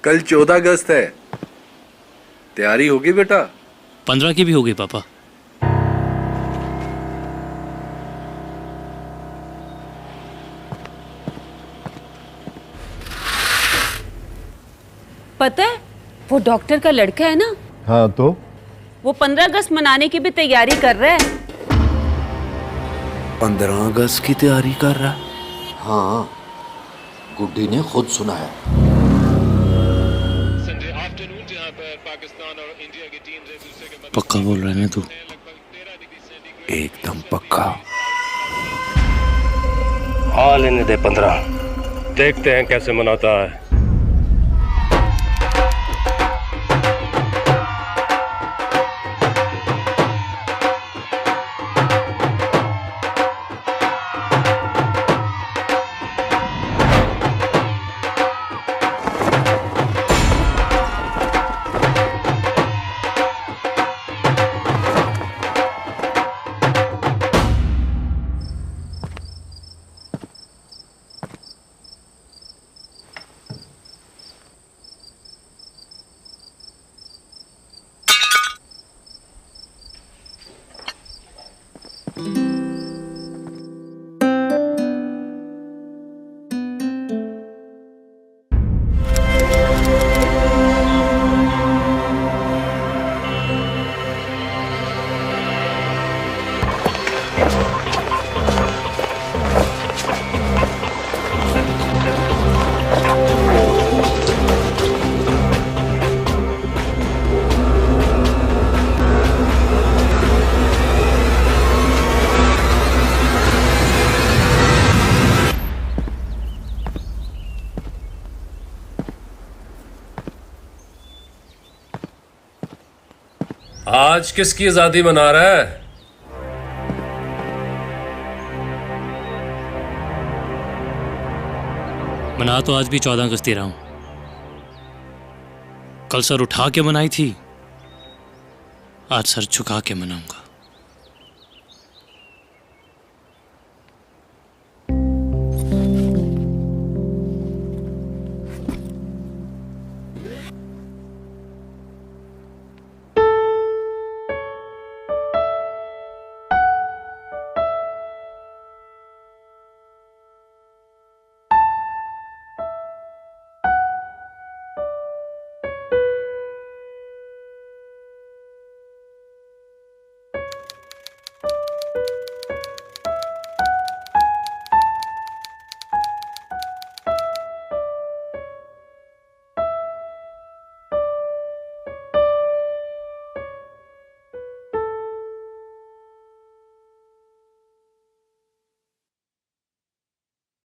कल 14 अगस्त है, तैयारी होगी बेटा? 15 की भी हो गई पापा। पता है वो डॉक्टर का लड़का है ना, हाँ तो वो 15 अगस्त मनाने की भी तैयारी कर रहा है। 15 अगस्त की तैयारी कर रहा है? हाँ, गुड्डी ने खुद सुना है। पक्का बोल रहा है ना तू? एकदम पक्का। हाँ लेने दे 15, देखते हैं कैसे मनाता है। आज किसकी आजादी मना रहा है? मना तो आज भी 14 अगस्त ही रहा हूं। कल सर उठा के मनाई थी, आज सर झुका के मनाऊंगा।